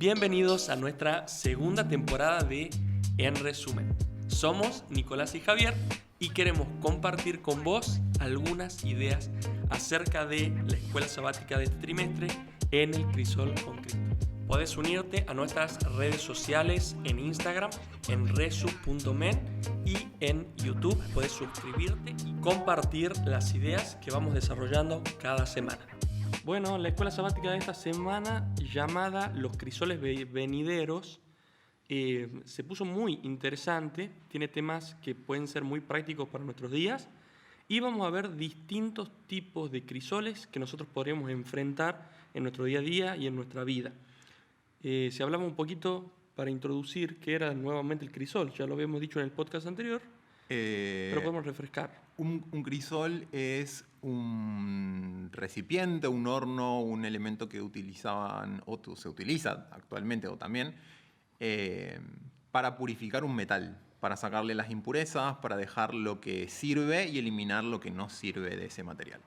Bienvenidos a nuestra segunda temporada de En Resumen. Somos Nicolás y Javier y queremos compartir con vos algunas ideas acerca de la escuela sabática de este trimestre en el Crisol con Cristo. Podés unirte a nuestras redes sociales en Instagram, en resu.men, y en YouTube. Podés suscribirte y compartir las ideas que vamos desarrollando cada semana. Bueno, la escuela sabática de esta semana, llamada Los Crisoles Venideros, se puso muy interesante. Tiene temas que pueden ser muy prácticos para nuestros días. Y vamos a ver distintos tipos de crisoles que nosotros podríamos enfrentar en nuestro día a día y en nuestra vida. Si hablamos un poquito para introducir qué era nuevamente el crisol, ya lo habíamos dicho en el podcast anterior, pero podemos refrescar. Un crisol es un recipiente, un horno, un elemento que utilizaban o se utiliza actualmente o también para purificar un metal, para sacarle las impurezas, para dejar lo que sirve y eliminar lo que no sirve de ese material.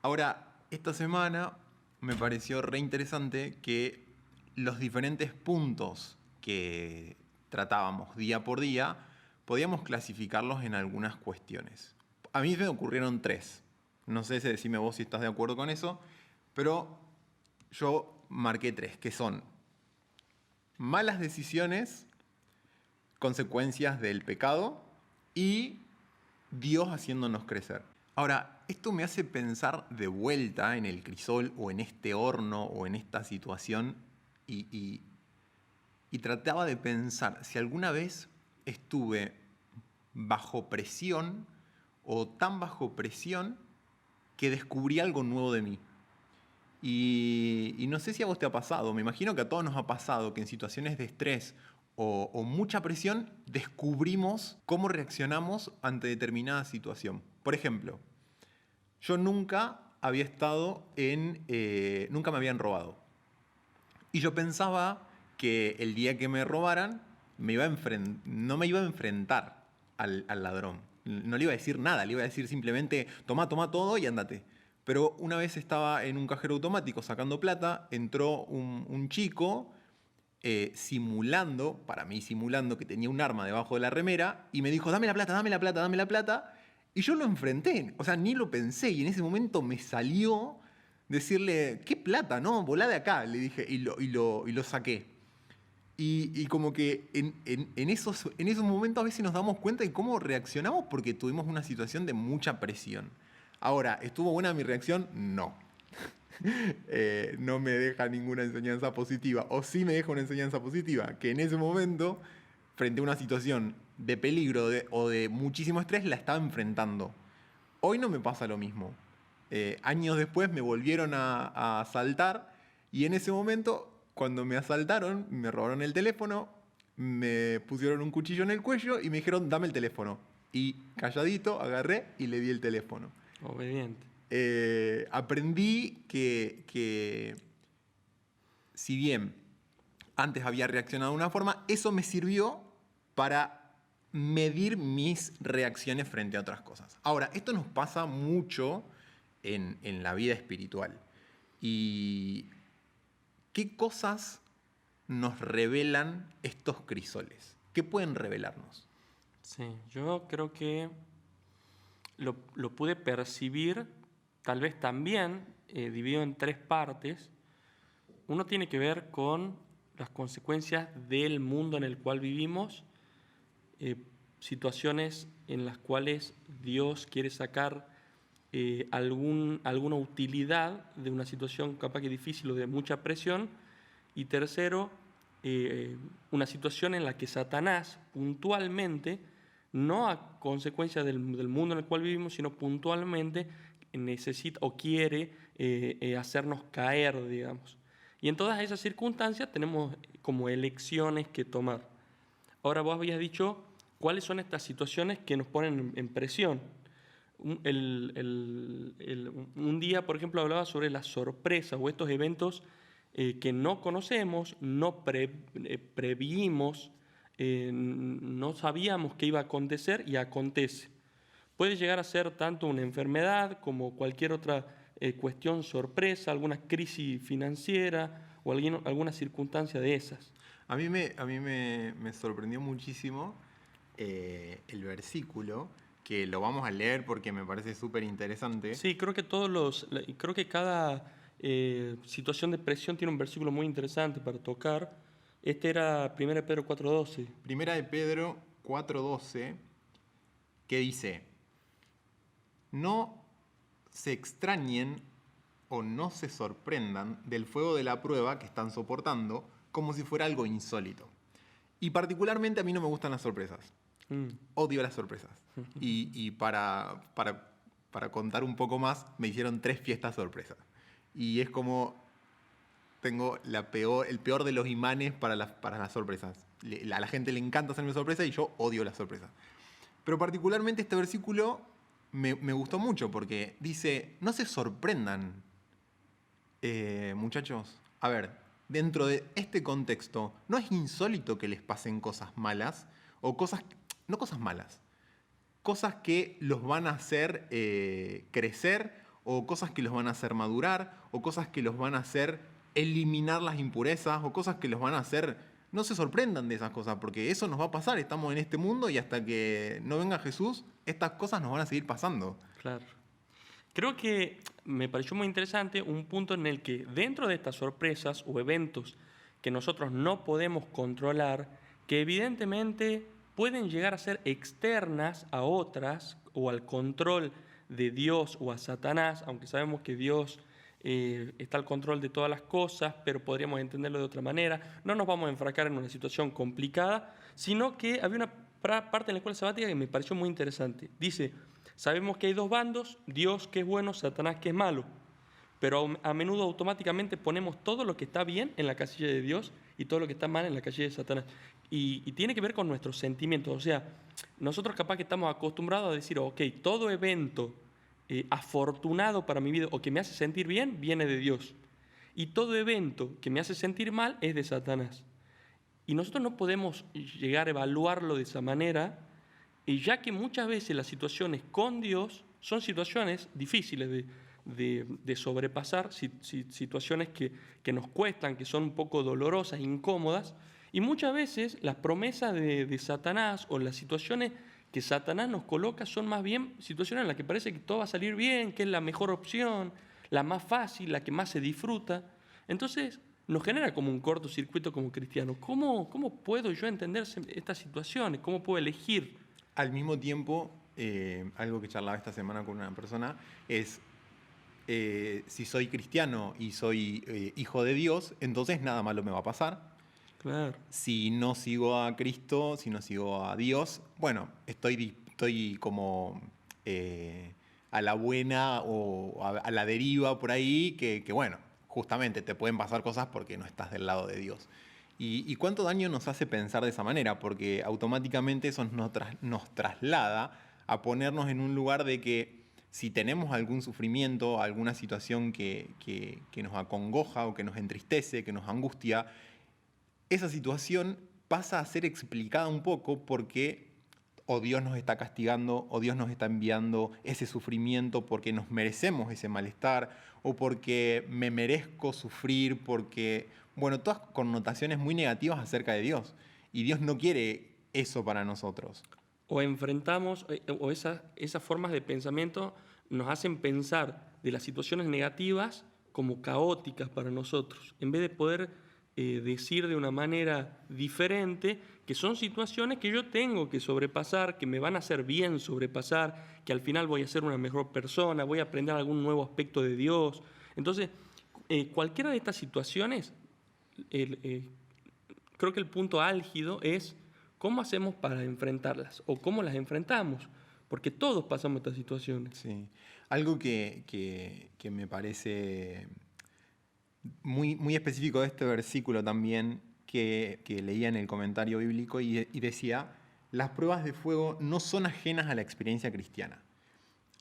Ahora, esta semana me pareció re interesante que los diferentes puntos que tratábamos día por día podíamos clasificarlos en algunas cuestiones. A mí me ocurrieron 3. No sé si decime vos si estás de acuerdo con eso, pero yo marqué 3, que son malas decisiones, consecuencias del pecado y Dios haciéndonos crecer. Ahora, esto me hace pensar de vuelta en el crisol o en este horno o en esta situación y trataba de pensar si alguna vez estuve bajo presión o tan bajo presión que descubrí algo nuevo de mí. Y no sé si a vos te ha pasado, me imagino que a todos nos ha pasado que en situaciones de estrés o mucha presión descubrimos cómo reaccionamos ante determinada situación. Por ejemplo, yo nunca había estado nunca me habían robado. Y yo pensaba que el día que me robaran no me iba a enfrentar al ladrón. No le iba a decir nada, le iba a decir simplemente toma todo y ándate. Pero una vez estaba en un cajero automático sacando plata, entró un chico simulando que tenía un arma debajo de la remera y me dijo dame la plata. Y yo lo enfrenté, o sea, ni lo pensé y en ese momento me salió decirle ¿qué plata? No, volá de acá, le dije y lo saqué. Y como que en esos momentos a veces nos damos cuenta de cómo reaccionamos porque tuvimos una situación de mucha presión. Ahora, ¿estuvo buena mi reacción? No. No me deja ninguna enseñanza positiva. O sí me deja una enseñanza positiva, que en ese momento, frente a una situación de peligro o de muchísimo estrés, la estaba enfrentando. Hoy no me pasa lo mismo. Años después me volvieron a asaltar y en ese momento, cuando me asaltaron, me robaron el teléfono, me pusieron un cuchillo en el cuello y me dijeron, dame el teléfono. Y calladito, agarré y le di el teléfono. Obediente. Aprendí que si bien antes había reaccionado de una forma, eso me sirvió para medir mis reacciones frente a otras cosas. Ahora, esto nos pasa mucho en la vida espiritual. Y ¿qué cosas nos revelan estos crisoles? ¿Qué pueden revelarnos? Sí, yo creo que lo pude percibir, tal vez también dividido en 3 partes. Uno tiene que ver con las consecuencias del mundo en el cual vivimos, situaciones en las cuales Dios quiere sacar alguna utilidad de una situación capaz que difícil o de mucha presión. Y tercero, una situación en la que Satanás puntualmente, no a consecuencia del mundo en el cual vivimos, sino puntualmente necesita o quiere hacernos caer, digamos. Y en todas esas circunstancias tenemos como elecciones que tomar. Ahora vos habías dicho cuáles son estas situaciones que nos ponen en presión. Un día, por ejemplo, hablaba sobre las sorpresas o estos eventos que no conocemos, no previmos, no sabíamos qué iba a acontecer y acontece. Puede llegar a ser tanto una enfermedad como cualquier otra cuestión sorpresa, alguna crisis financiera o alguna circunstancia de esas. A mí me sorprendió muchísimo el versículo, que lo vamos a leer porque me parece súper interesante. Sí, creo que creo que cada situación de presión tiene un versículo muy interesante para tocar. Este era 1 Pedro 4:12. Primera de Pedro 4:12, que dice: no se extrañen o no se sorprendan del fuego de la prueba que están soportando como si fuera algo insólito. Y particularmente a mí no me gustan las sorpresas. Odio las sorpresas. Y para contar un poco más, me hicieron 3 fiestas sorpresas. Y es como tengo el peor de los imanes para las sorpresas. A la gente le encanta hacerme sorpresas y yo odio las sorpresas. Pero particularmente este versículo me gustó mucho porque dice: no se sorprendan, muchachos. A ver, dentro de este contexto, ¿no es insólito que les pasen cosas malas? O no cosas malas, cosas que los van a hacer crecer, o cosas que los van a hacer madurar, o cosas que los van a hacer eliminar las impurezas, o cosas que los van a hacer... No se sorprendan de esas cosas, porque eso nos va a pasar. Estamos en este mundo y hasta que no venga Jesús, estas cosas nos van a seguir pasando. Claro. Creo que me pareció muy interesante un punto en el que dentro de estas sorpresas o eventos que nosotros no podemos controlar, que evidentemente pueden llegar a ser externas a otras o al control de Dios o a Satanás, aunque sabemos que Dios está al control de todas las cosas, pero podríamos entenderlo de otra manera. No nos vamos a enfrascar en una situación complicada, sino que había una parte en la escuela sabática que me pareció muy interesante. Dice: sabemos que hay 2 bandos, Dios que es bueno, Satanás que es malo, pero a menudo automáticamente ponemos todo lo que está bien en la casilla de Dios y todo lo que está mal en la casilla de Satanás. Y tiene que ver con nuestros sentimientos. O sea, nosotros capaz que estamos acostumbrados a decir: ok, todo evento afortunado para mi vida o que me hace sentir bien, viene de Dios. Y todo evento que me hace sentir mal es de Satanás. Y nosotros no podemos llegar a evaluarlo de esa manera, ya que muchas veces las situaciones con Dios son situaciones difíciles de sobrepasar, situaciones que nos cuestan, que son un poco dolorosas, incómodas, y muchas veces las promesas de Satanás o las situaciones que Satanás nos coloca son más bien situaciones en las que parece que todo va a salir bien, que es la mejor opción, la más fácil, la que más se disfruta. Entonces nos genera como un cortocircuito como cristiano. ¿Cómo puedo yo entender estas situaciones? ¿Cómo puedo elegir? Al mismo tiempo, algo que charlaba esta semana con una persona es: si soy cristiano y soy hijo de Dios, entonces nada malo me va a pasar. Claro. Si no sigo a Cristo, si no sigo a Dios, bueno, estoy como a la buena o a la deriva por ahí, que bueno, justamente te pueden pasar cosas porque no estás del lado de Dios. ¿Y cuánto daño nos hace pensar de esa manera? Porque automáticamente eso nos traslada a ponernos en un lugar de que si tenemos algún sufrimiento, alguna situación que nos acongoja o que nos entristece, que nos angustia, esa situación pasa a ser explicada un poco porque o Dios nos está castigando, o Dios nos está enviando ese sufrimiento porque nos merecemos ese malestar, o porque me merezco sufrir, porque, bueno, todas connotaciones muy negativas acerca de Dios. Y Dios no quiere eso para nosotros. O enfrentamos, o esas formas de pensamiento nos hacen pensar de las situaciones negativas como caóticas para nosotros, en vez de poder decir de una manera diferente que son situaciones que yo tengo que sobrepasar, que me van a hacer bien sobrepasar, que al final voy a ser una mejor persona, voy a aprender algún nuevo aspecto de Dios. Entonces, cualquiera de estas situaciones, creo que el punto álgido es cómo hacemos para enfrentarlas o cómo las enfrentamos, porque todos pasamos estas situaciones. Sí. Algo que me parece muy, muy específico de este versículo también, que leía en el comentario bíblico y decía: las pruebas de fuego no son ajenas a la experiencia cristiana.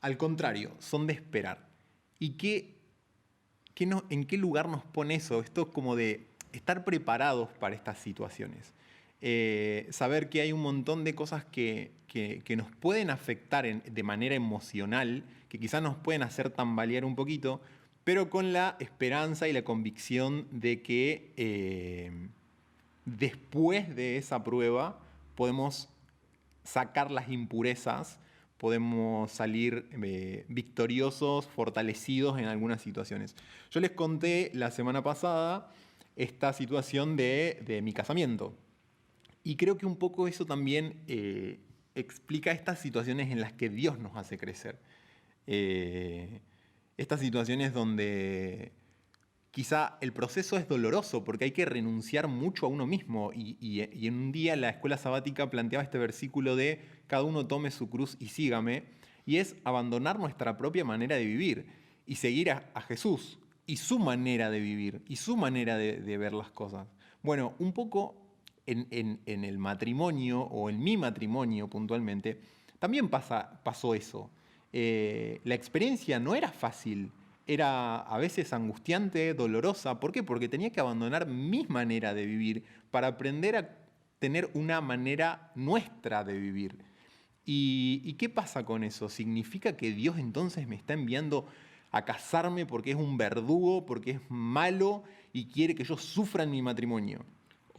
Al contrario, son de esperar. ¿Y en qué lugar nos pone eso? Esto es como de estar preparados para estas situaciones. Saber que hay un montón de cosas que nos pueden afectar de manera emocional, que quizás nos pueden hacer tambalear un poquito, pero con la esperanza y la convicción de que después de esa prueba podemos sacar las impurezas, podemos salir victoriosos, fortalecidos en algunas situaciones. Yo les conté la semana pasada esta situación de mi casamiento. Y creo que un poco eso también explica estas situaciones en las que Dios nos hace crecer. Estas situaciones donde quizá el proceso es doloroso porque hay que renunciar mucho a uno mismo. Y en un día la escuela sabática planteaba este versículo de cada uno tome su cruz y sígame. Y es abandonar nuestra propia manera de vivir y seguir a Jesús y su manera de vivir y su manera de ver las cosas. Bueno, un poco en el matrimonio o en mi matrimonio puntualmente, también pasó eso. La experiencia no era fácil. Era a veces angustiante, dolorosa. ¿Por qué? Porque tenía que abandonar mi manera de vivir para aprender a tener una manera nuestra de vivir. ¿Y qué pasa con eso? ¿Significa que Dios entonces me está enviando a casarme porque es un verdugo, porque es malo y quiere que yo sufra en mi matrimonio?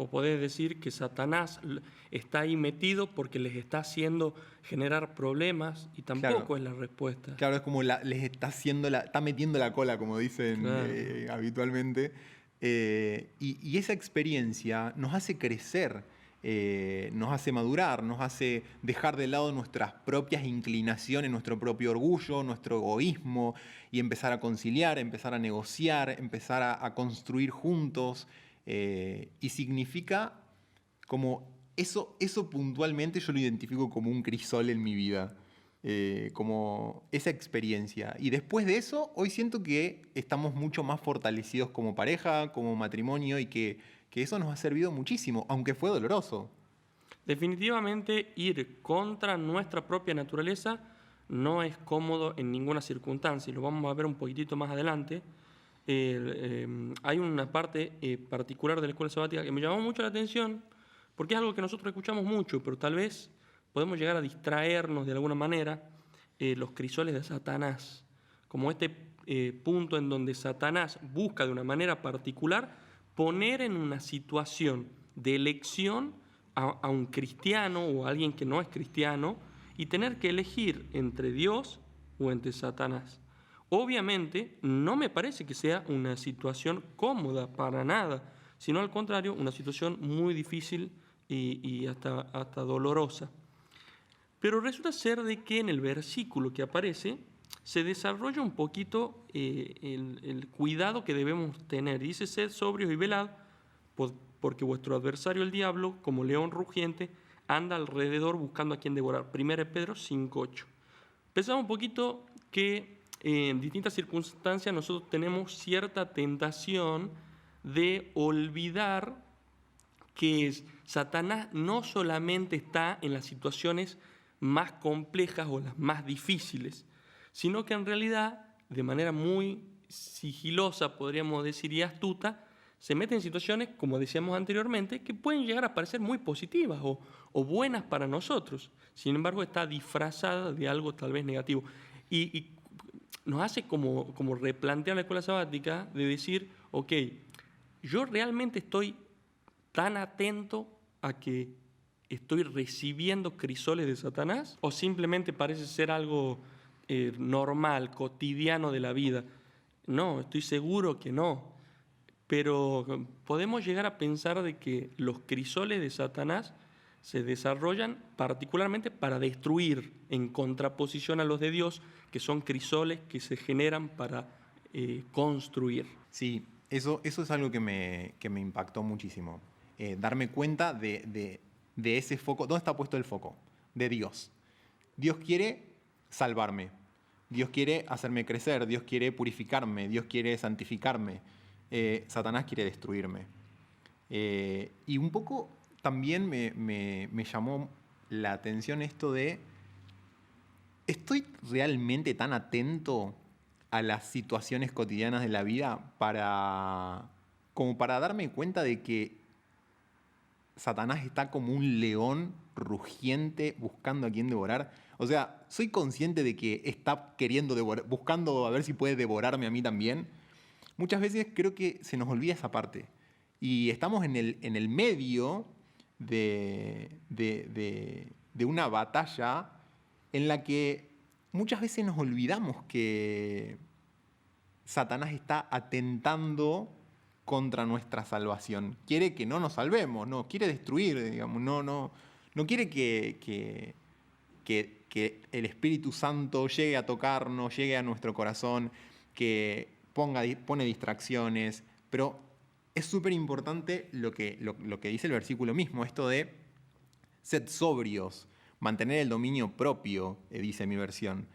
O podés decir que Satanás está ahí metido porque les está haciendo generar problemas y tampoco Claro. es la respuesta. Claro, es como les está metiendo la cola, como dicen Claro. habitualmente. Y esa experiencia nos hace crecer, nos hace madurar, nos hace dejar de lado nuestras propias inclinaciones, nuestro propio orgullo, nuestro egoísmo, y empezar a conciliar, empezar a negociar, empezar a construir juntos. Y significa como eso puntualmente yo lo identifico como un crisol en mi vida. Como esa experiencia. Y después de eso, hoy siento que estamos mucho más fortalecidos como pareja, como matrimonio, y que eso nos ha servido muchísimo, aunque fue doloroso. Definitivamente ir contra nuestra propia naturaleza no es cómodo en ninguna circunstancia, y lo vamos a ver un poquitito más adelante. Hay una parte particular de la escuela sabática que me llamó mucho la atención, porque es algo que nosotros escuchamos mucho, pero tal vez podemos llegar a distraernos de alguna manera, los crisoles de Satanás, como este punto en donde Satanás busca de una manera particular poner en una situación de elección a un cristiano o a alguien que no es cristiano y tener que elegir entre Dios o entre Satanás. Obviamente, no me parece que sea una situación cómoda para nada, sino al contrario, una situación muy difícil y hasta dolorosa. Pero resulta ser de que en el versículo que aparece se desarrolla un poquito el cuidado que debemos tener. Dice, sed sobrios y velad, porque vuestro adversario el diablo, como león rugiente, anda alrededor buscando a quien devorar. 1 Pedro 5:8. Pensamos un poquito que en distintas circunstancias nosotros tenemos cierta tentación de olvidar que Satanás no solamente está en las situaciones más complejas o las más difíciles, sino que en realidad, de manera muy sigilosa, podríamos decir, y astuta, se mete en situaciones, como decíamos anteriormente, que pueden llegar a parecer muy positivas o buenas para nosotros. Sin embargo, está disfrazada de algo tal vez negativo. Y nos hace como replantear la escuela sabática de decir, ok, yo realmente estoy tan atento a que estoy recibiendo crisoles de Satanás, o simplemente parece ser algo normal, cotidiano de la vida. No, estoy seguro que no. Pero podemos llegar a pensar de que los crisoles de Satanás se desarrollan particularmente para destruir, en contraposición a los de Dios, que son crisoles que se generan para construir. Sí, eso es algo que me impactó muchísimo. Darme cuenta de ese foco. ¿Dónde está puesto el foco? De Dios. Dios quiere salvarme. Dios quiere hacerme crecer. Dios quiere purificarme. Dios quiere santificarme. Satanás quiere destruirme. Y un poco también me llamó la atención esto de, ¿estoy realmente tan atento a las situaciones cotidianas de la vida como para darme cuenta de que Satanás está como un león rugiente buscando a quien devorar? O sea, soy consciente de que está queriendo buscando a ver si puede devorarme a mí también. muchas veces creo que se nos olvida esa parte. Y estamos en el medio de una batalla en la que muchas veces nos olvidamos que Satanás está atentando contra nuestra salvación. Quiere que no nos salvemos, no quiere destruir, digamos, no quiere que el Espíritu Santo llegue a tocarnos, llegue a nuestro corazón, que pone distracciones, pero es súper importante lo que dice el versículo mismo, esto de sed sobrios, mantener el dominio propio, dice mi versión,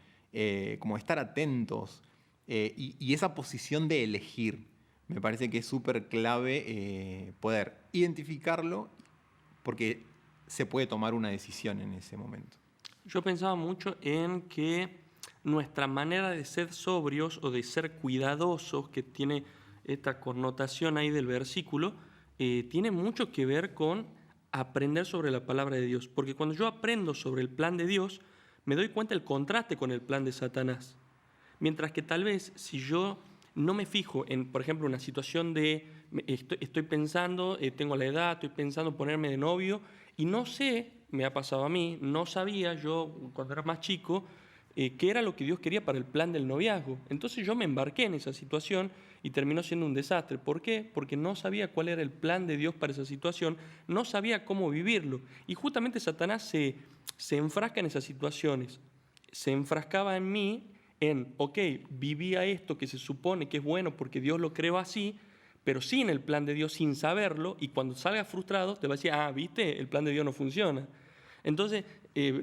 como estar atentos, y esa posición de elegir. Me parece que es súper clave poder identificarlo, porque se puede tomar una decisión en ese momento. Yo pensaba mucho en que nuestra manera de ser sobrios o de ser cuidadosos, que tiene esta connotación ahí del versículo, tiene mucho que ver con aprender sobre la palabra de Dios. Porque cuando yo aprendo sobre el plan de Dios, me doy cuenta del contraste con el plan de Satanás. Mientras que tal vez si yo no me fijo en, por ejemplo, una situación de estoy pensando, tengo la edad, estoy pensando ponerme de novio y no sé, me ha pasado a mí, no sabía yo cuando era más chico qué era lo que Dios quería para el plan del noviazgo. Entonces yo me embarqué en esa situación y terminó siendo un desastre. ¿Por qué? Porque no sabía cuál era el plan de Dios para esa situación, no sabía cómo vivirlo. Y justamente Satanás se enfrasca en esas situaciones. Se enfrascaba en mí en, ok, vivía esto que se supone que es bueno porque Dios lo creó así, pero sin el plan de Dios, sin saberlo, y cuando salgas frustrado te va a decir, viste, el plan de Dios no funciona. Entonces,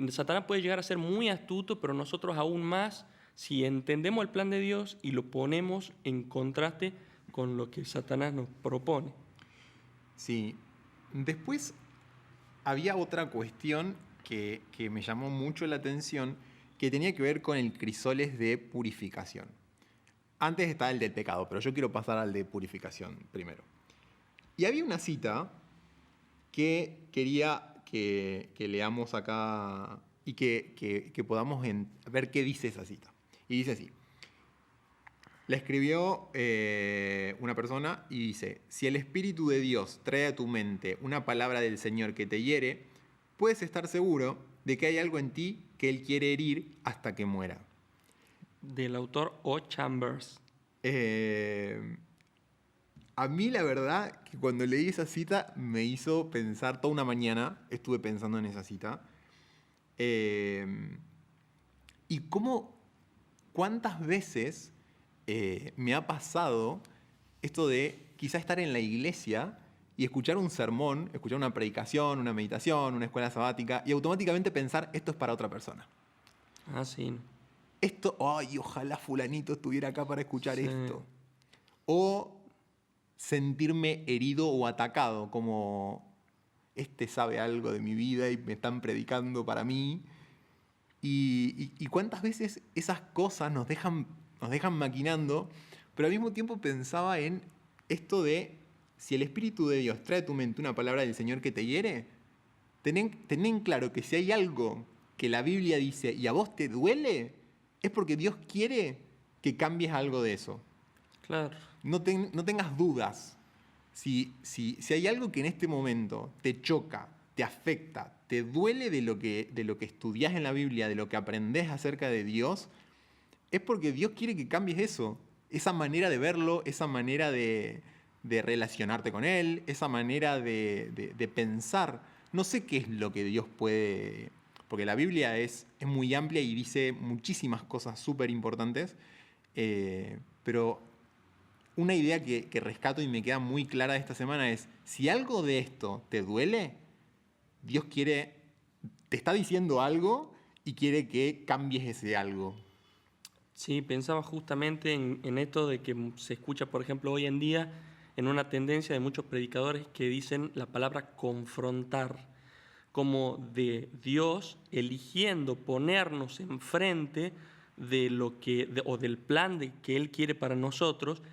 Satanás puede llegar a ser muy astuto, pero nosotros aún más, si entendemos el plan de Dios y lo ponemos en contraste con lo que Satanás nos propone. Sí. Después había otra cuestión que me llamó mucho la atención, que tenía que ver con el crisoles de purificación. Antes estaba el del pecado, pero yo quiero pasar al de purificación primero. Y había una cita que quería que leamos acá y que podamos ver qué dice esa cita. Y dice así. La escribió una persona y dice, si el Espíritu de Dios trae a tu mente una palabra del Señor que te hiere, puedes estar seguro de que hay algo en ti que Él quiere herir hasta que muera. Del autor O. Chambers. A mí la verdad que cuando leí esa cita me hizo pensar toda una mañana, estuve pensando en esa cita, y cuántas veces me ha pasado esto de quizá estar en la iglesia y escuchar un sermón, escuchar una predicación, una meditación, una escuela sabática, y automáticamente pensar, esto es para otra persona. Sí. Esto, ojalá fulanito estuviera acá para escuchar esto. O sentirme herido o atacado, como sabe algo de mi vida y me están predicando para mí. Y cuántas veces esas cosas nos dejan maquinando, pero al mismo tiempo pensaba en esto de, si el Espíritu de Dios trae a tu mente una palabra del Señor que te hiere, ten en claro que si hay algo que la Biblia dice y a vos te duele, es porque Dios quiere que cambies algo de eso. Claro. No tengas dudas. Si hay algo que en este momento te choca, te afecta, te duele de lo que estudias en la Biblia, de lo que aprendés acerca de Dios, es porque Dios quiere que cambies eso. Esa manera de verlo, esa manera de relacionarte con Él, esa manera de pensar. No sé qué es lo que Dios puede... Porque la Biblia es muy amplia y dice muchísimas cosas súper importantes, pero una idea que rescato y me queda muy clara de esta semana es, si algo de esto te duele, Dios te está diciendo algo y quiere que cambies ese algo. Sí, pensaba justamente en esto de que se escucha, por ejemplo, hoy en día, en una tendencia de muchos predicadores que dicen la palabra confrontar, como de Dios eligiendo ponernos enfrente de o del plan que Él quiere para nosotros,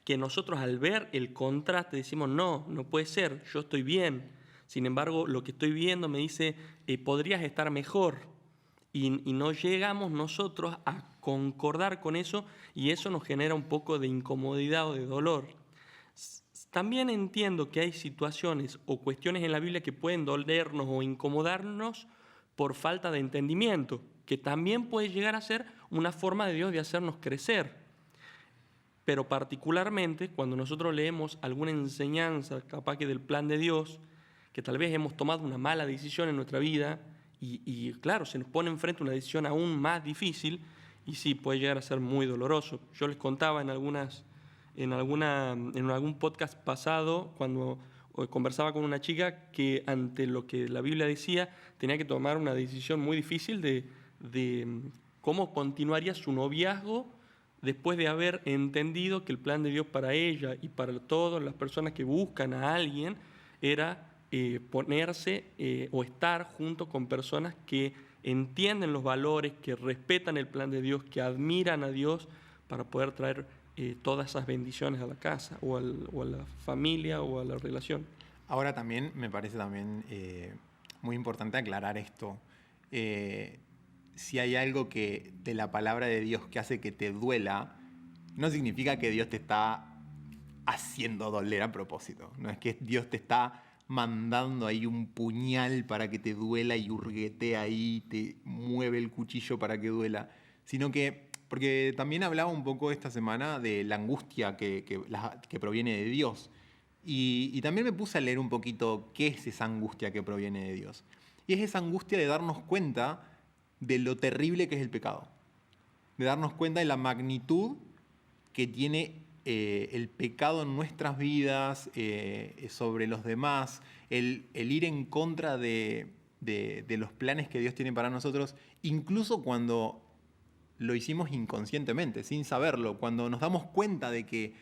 que nosotros al ver el contraste decimos, no puede ser, yo estoy bien. Sin embargo, lo que estoy viendo me dice, podrías estar mejor. y no llegamos nosotros a concordar con eso y eso nos genera un poco de incomodidad o de dolor. También entiendo que hay situaciones o cuestiones en la Biblia que pueden dolernos o incomodarnos por falta de entendimiento, que también puede llegar a ser una forma de Dios de hacernos crecer. Pero particularmente cuando nosotros leemos alguna enseñanza, capaz que del plan de Dios, que tal vez hemos tomado una mala decisión en nuestra vida y claro, se nos pone enfrente una decisión aún más difícil y sí, puede llegar a ser muy doloroso. Yo les contaba en algún podcast pasado, cuando conversaba con una chica que ante lo que la Biblia decía, tenía que tomar una decisión muy difícil de cómo continuaría su noviazgo después de haber entendido que el plan de Dios para ella y para todas las personas que buscan a alguien era ponerse o estar junto con personas que entienden los valores, que respetan el plan de Dios, que admiran a Dios para poder traer todas esas bendiciones a la casa o a la familia o a la relación. Ahora también me parece muy importante aclarar esto. Si hay algo que de la palabra de Dios que hace que te duela, no significa que Dios te está haciendo doler a propósito. No es que Dios te está mandando ahí un puñal para que te duela y hurguetea ahí, te mueve el cuchillo para que duela, sino que, porque también hablaba un poco esta semana de la angustia que proviene de Dios. Y también me puse a leer un poquito qué es esa angustia que proviene de Dios. Y es esa angustia de darnos cuenta de lo terrible que es el pecado. De darnos cuenta de la magnitud que tiene el pecado en nuestras vidas, sobre los demás, el ir en contra de los planes que Dios tiene para nosotros, incluso cuando lo hicimos inconscientemente, sin saberlo, cuando nos damos cuenta de que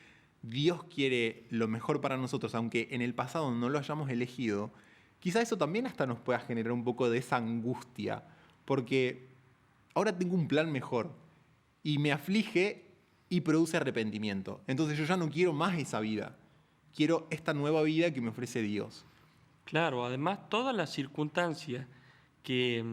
Dios quiere lo mejor para nosotros, aunque en el pasado no lo hayamos elegido, quizá eso también hasta nos pueda generar un poco de esa angustia, porque ahora tengo un plan mejor y me aflige y produce arrepentimiento. Entonces yo ya no quiero más esa vida, quiero esta nueva vida que me ofrece Dios. Claro, además todas las circunstancias que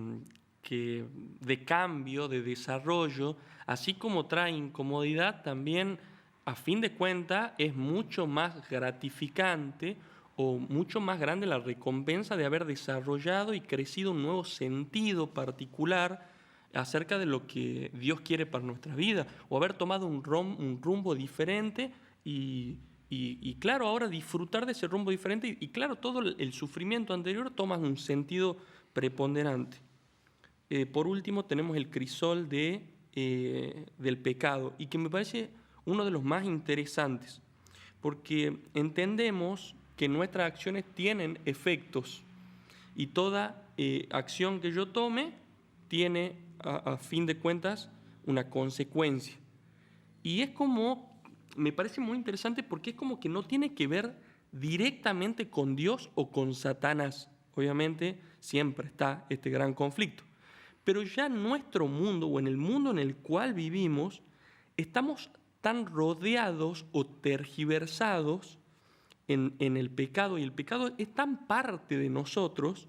de cambio, de desarrollo, así como trae incomodidad, también a fin de cuentas es mucho más gratificante o mucho más grande la recompensa de haber desarrollado y crecido un nuevo sentido particular acerca de lo que Dios quiere para nuestra vida, o haber tomado un rumbo diferente y claro, ahora disfrutar de ese rumbo diferente y claro, todo el sufrimiento anterior toma un sentido preponderante. Por último tenemos el crisol del pecado y que me parece uno de los más interesantes, porque entendemos que nuestras acciones tienen efectos y toda acción que yo tome tiene, a fin de cuentas, una consecuencia. Y es como, me parece muy interesante porque es como que no tiene que ver directamente con Dios o con Satanás. Obviamente siempre está este gran conflicto. Pero ya en nuestro mundo o en el mundo en el cual vivimos, estamos tan rodeados o tergiversados en el pecado, y el pecado es tan parte de nosotros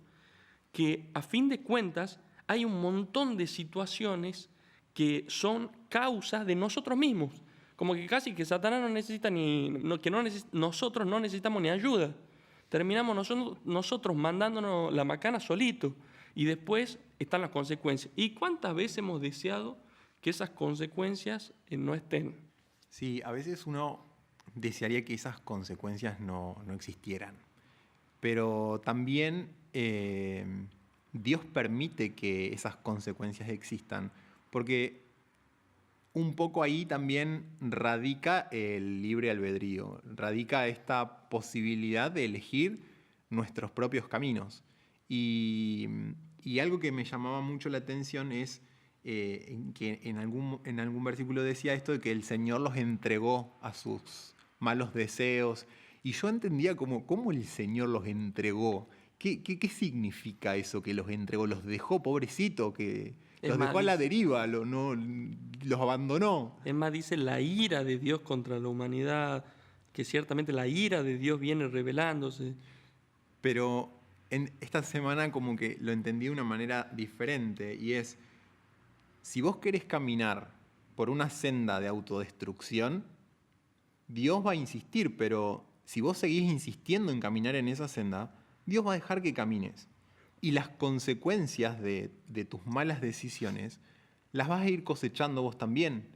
que a fin de cuentas hay un montón de situaciones que son causas de nosotros mismos, como que casi que Satanás no necesita nosotros no necesitamos ni ayuda, terminamos nosotros mandándonos la macana solito y después están las consecuencias. ¿Y cuántas veces hemos deseado que esas consecuencias no estén? Sí, a veces uno desearía que esas consecuencias no existieran. Pero también Dios permite que esas consecuencias existan, porque un poco ahí también radica el libre albedrío, radica esta posibilidad de elegir nuestros propios caminos. Y algo que me llamaba mucho la atención es que en algún versículo decía esto de que el Señor los entregó a sus malos deseos. Y yo entendía cómo el Señor los entregó. ¿Qué significa eso que los entregó? ¿Los dejó, pobrecito? Que los dejó a la deriva, los abandonó. Es más, dice la ira de Dios contra la humanidad, que ciertamente la ira de Dios viene revelándose. Pero esta semana como que lo entendí de una manera diferente, y es, si vos querés caminar por una senda de autodestrucción, Dios va a insistir, pero si vos seguís insistiendo en caminar en esa senda, Dios va a dejar que camines. Y las consecuencias de tus malas decisiones las vas a ir cosechando vos también.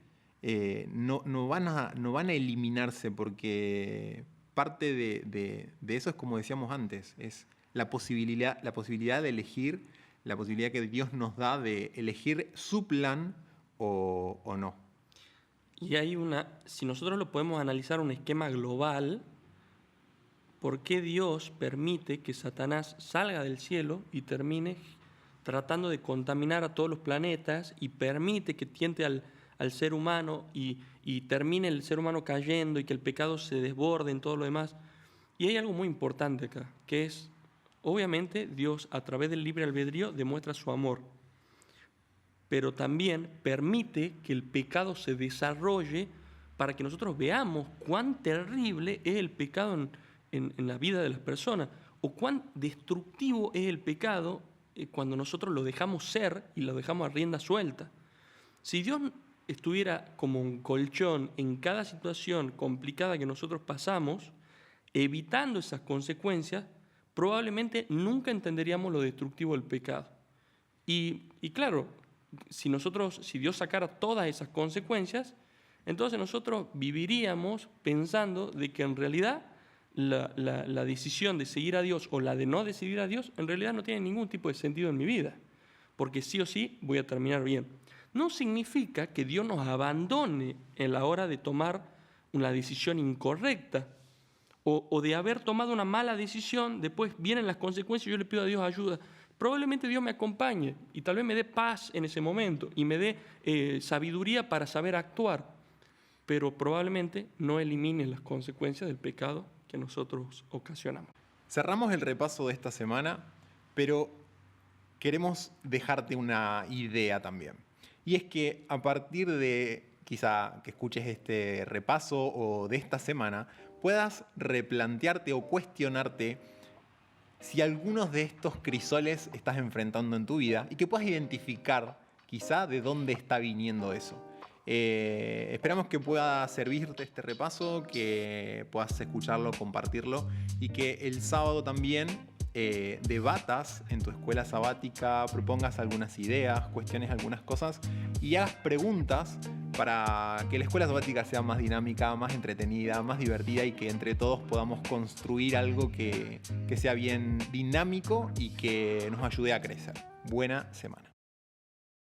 No van a eliminarse, porque parte de eso es, como decíamos antes, es la posibilidad de elegir, la posibilidad que Dios nos da de elegir su plan o no. Y si nosotros lo podemos analizar un esquema global, ¿por qué Dios permite que Satanás salga del cielo y termine tratando de contaminar a todos los planetas y permite que tiente al ser humano y termine el ser humano cayendo y que el pecado se desborde en todo lo demás? Y hay algo muy importante acá, que es, obviamente, Dios a través del libre albedrío demuestra su amor, pero también permite que el pecado se desarrolle para que nosotros veamos cuán terrible es el pecado en la vida de las personas, o cuán destructivo es el pecado cuando nosotros lo dejamos ser y lo dejamos a rienda suelta. Si Dios estuviera como un colchón en cada situación complicada que nosotros pasamos, evitando esas consecuencias, probablemente nunca entenderíamos lo destructivo del pecado. Y claro, si Dios sacara todas esas consecuencias, entonces nosotros viviríamos pensando de que en realidad la decisión de seguir a Dios o la de no decidir a Dios en realidad no tiene ningún tipo de sentido en mi vida, porque sí o sí voy a terminar bien. No significa que Dios nos abandone en la hora de tomar una decisión incorrecta o de haber tomado una mala decisión, después vienen las consecuencias y yo le pido a Dios ayuda. Probablemente Dios me acompañe y tal vez me dé paz en ese momento y me dé sabiduría para saber actuar, pero probablemente no elimine las consecuencias del pecado que nosotros ocasionamos. Cerramos el repaso de esta semana, pero queremos dejarte una idea también. Y es que a partir de quizá que escuches este repaso o de esta semana, puedas replantearte o cuestionarte si algunos de estos crisoles estás enfrentando en tu vida y que puedas identificar quizá de dónde está viniendo eso. Esperamos que pueda servirte este repaso, que puedas escucharlo, compartirlo y que el sábado también debatas en tu escuela sabática, propongas algunas ideas, cuestiones algunas cosas y hagas preguntas para que la escuela sabática sea más dinámica, más entretenida, más divertida y que entre todos podamos construir algo que sea bien dinámico y que nos ayude a crecer. Buena semana.